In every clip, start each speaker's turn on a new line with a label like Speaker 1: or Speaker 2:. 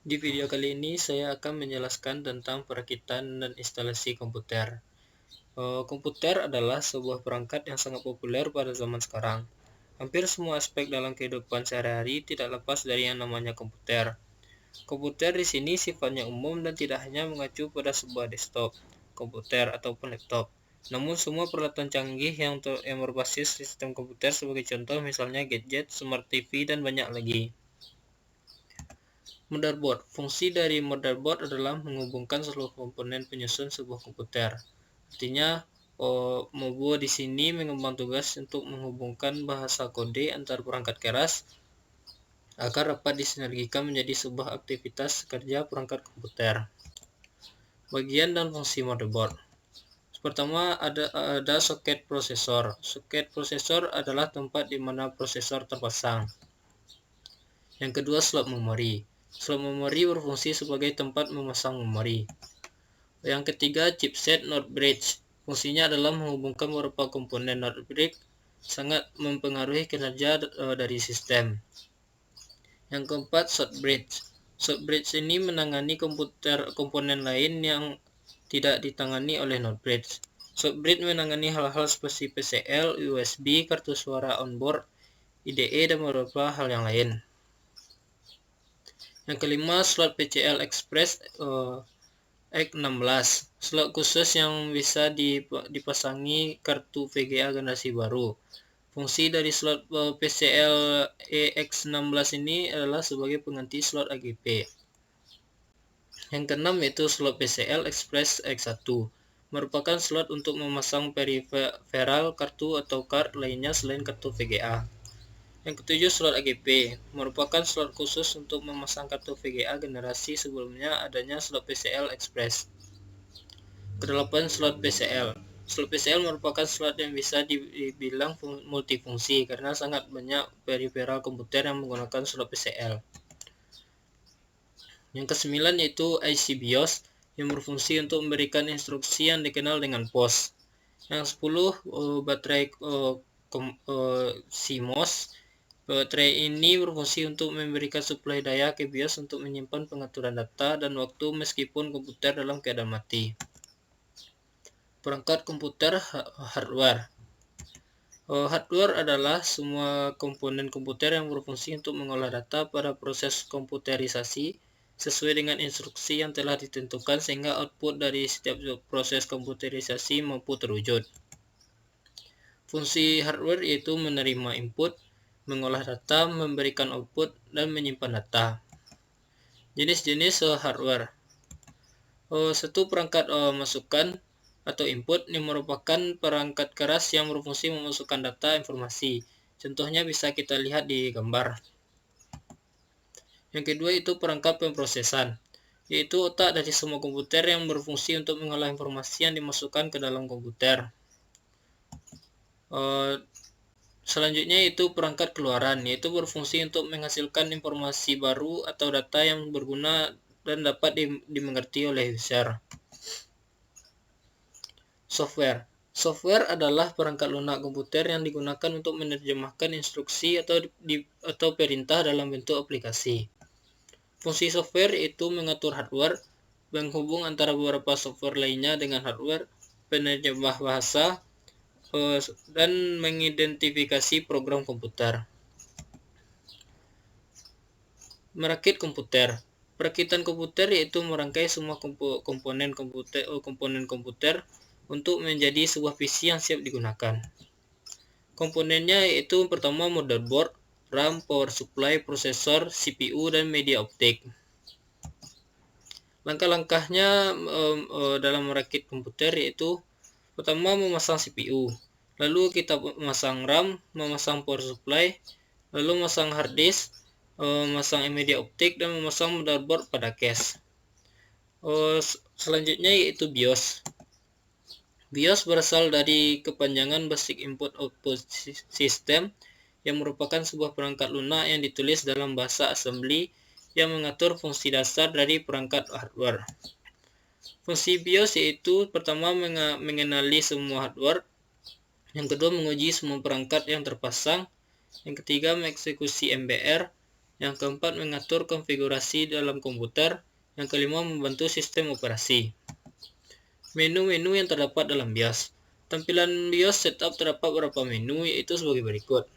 Speaker 1: Di video kali ini saya akan menjelaskan tentang perakitan dan instalasi komputer. Komputer adalah sebuah perangkat yang sangat populer pada zaman sekarang. Hampir semua aspek dalam kehidupan sehari-hari tidak lepas dari yang namanya komputer. Komputer di sini sifatnya umum dan tidak hanya mengacu pada sebuah desktop, komputer ataupun laptop. Namun semua peralatan canggih yang berbasis sistem komputer sebagai contoh misalnya gadget, smart TV, dan banyak lagi. Motherboard. Fungsi dari motherboard adalah menghubungkan seluruh komponen penyusun sebuah komputer. Artinya, Mobo di sini mengembang tugas untuk menghubungkan bahasa kode antar perangkat keras agar dapat disinergikan menjadi sebuah aktivitas kerja perangkat komputer. Bagian dan fungsi motherboard. Pertama ada soket prosesor. Soket prosesor adalah tempat di mana prosesor terpasang. Yang kedua, slot memori. Slot memori berfungsi sebagai tempat memasang memori. Yang ketiga, chipset not bridge. Fungsinya adalah menghubungkan beberapa komponen not bridge, sangat mempengaruhi kinerja dari sistem. Yang keempat, short bridge. Short bridge ini menangani komponen lain yang tidak ditangani oleh not bridge. Short bridge menangani hal-hal seperti PCL, USB, kartu suara onboard, IDE, dan beberapa hal yang lain. Yang kelima, slot PCL Express X16, slot khusus yang bisa dipasangi kartu VGA generasi baru. Fungsi dari slot PCL X16 ini adalah sebagai pengganti slot AGP. Yang keenam yaitu slot PCL Express X1, merupakan slot untuk memasang peripheral kartu atau card lainnya selain kartu VGA. Yang ketujuh, slot AGP, merupakan slot khusus untuk memasang kartu VGA generasi sebelumnya adanya slot PCL Express. Kedelapan, slot PCL. Slot PCL merupakan slot yang bisa dibilang multifungsi karena sangat banyak peripheral komputer yang menggunakan slot PCL. Yang kesembilan yaitu IC BIOS yang berfungsi untuk memberikan instruksi yang dikenal dengan POS. Yang 10, baterai CMOS. Baterai ini berfungsi untuk memberikan suplai daya ke BIOS untuk menyimpan pengaturan data dan waktu meskipun komputer dalam keadaan mati. Perangkat komputer hardware. Hardware adalah semua komponen komputer yang berfungsi untuk mengolah data pada proses komputerisasi sesuai dengan instruksi yang telah ditentukan sehingga output dari setiap proses komputerisasi mampu terwujud. Fungsi hardware yaitu menerima input, mengolah data, memberikan output, dan menyimpan data. Jenis-jenis hardware. Satu, perangkat masukan atau input yang merupakan perangkat keras yang berfungsi memasukkan data informasi. Contohnya bisa kita lihat di gambar. Yang kedua itu perangkat pemrosesan, yaitu otak dari semua komputer yang berfungsi untuk mengolah informasi yang dimasukkan ke dalam komputer. Selanjutnya itu perangkat keluaran, yaitu berfungsi untuk menghasilkan informasi baru atau data yang berguna dan dapat dimengerti oleh user. Software. Software adalah perangkat lunak komputer yang digunakan untuk menerjemahkan instruksi atau perintah dalam bentuk aplikasi. Fungsi software itu mengatur hardware, menghubung antara beberapa software lainnya dengan hardware, penerjemah bahasa, dan mengidentifikasi program komputer. Merakit komputer. Perakitan komputer yaitu merangkai semua komponen komputer untuk menjadi sebuah PC yang siap digunakan. Komponennya yaitu pertama motherboard, RAM, power supply, prosesor, CPU, dan media optik. Langkah-langkahnya dalam merakit komputer yaitu pertama memasang CPU, lalu kita memasang RAM, memasang power supply, lalu memasang hard disk, memasang media optik, dan memasang motherboard pada case. Selanjutnya yaitu BIOS. BIOS berasal dari kepanjangan Basic Input Output System yang merupakan sebuah perangkat lunak yang ditulis dalam bahasa assembly yang mengatur fungsi dasar dari perangkat hardware. Fungsi BIOS yaitu pertama mengenali semua hardware, yang kedua menguji semua perangkat yang terpasang, yang ketiga mengeksekusi MBR, Yang keempat, mengatur konfigurasi dalam komputer. Yang kelima, membantu sistem operasi. Menu-menu yang terdapat dalam BIOS. Tampilan BIOS setup terdapat beberapa menu, yaitu sebagai berikut.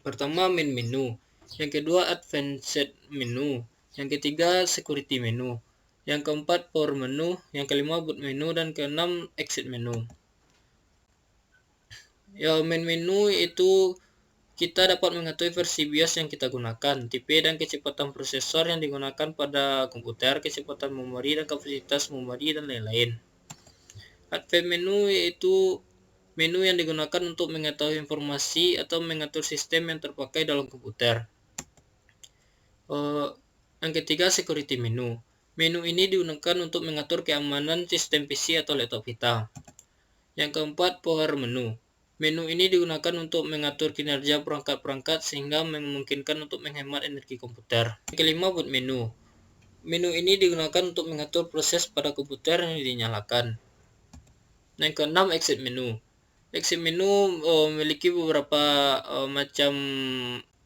Speaker 1: Pertama, main menu. Yang kedua, advanced menu. Yang ketiga, security menu. Yang keempat, power menu. Yang kelima, boot menu. Dan keenam, exit menu. Ya, main menu itu kita dapat mengetahui versi BIOS yang kita gunakan, tipe dan kecepatan prosesor yang digunakan pada komputer, kecepatan memori dan kapasitas memori, dan lain-lain. Advanced menu yaitu menu yang digunakan untuk mengetahui informasi atau mengatur sistem yang terpakai dalam komputer. Yang ketiga, security menu. Menu ini digunakan untuk mengatur keamanan sistem PC atau laptop kita. Yang keempat, power menu. Menu ini digunakan untuk mengatur kinerja perangkat-perangkat sehingga memungkinkan untuk menghemat energi komputer. Yang kelima, boot menu. Menu ini digunakan untuk mengatur proses pada komputer yang dinyalakan. Yang keenam, exit menu. Exit menu memiliki beberapa macam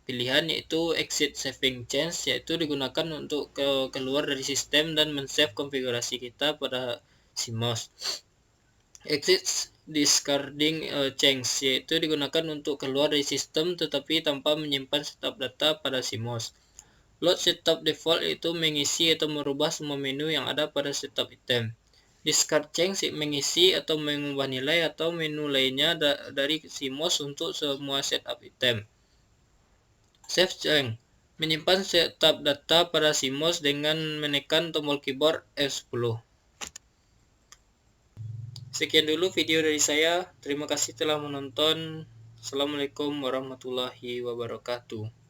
Speaker 1: pilihan, yaitu exit saving change, yaitu digunakan untuk keluar dari sistem dan men-save konfigurasi kita pada CMOS. Exit discarding change, yaitu digunakan untuk keluar dari sistem tetapi tanpa menyimpan setup data pada CMOS. Load setup default, yaitu mengisi atau merubah semua menu yang ada pada setup item. Discard change mengisi atau mengubah nilai atau menu lainnya dari CMOS untuk semua setup item. Save change menyimpan setup data pada CMOS dengan menekan tombol keyboard F10. Sekian dulu video dari saya. Terima kasih telah menonton. Assalamualaikum warahmatullahi wabarakatuh.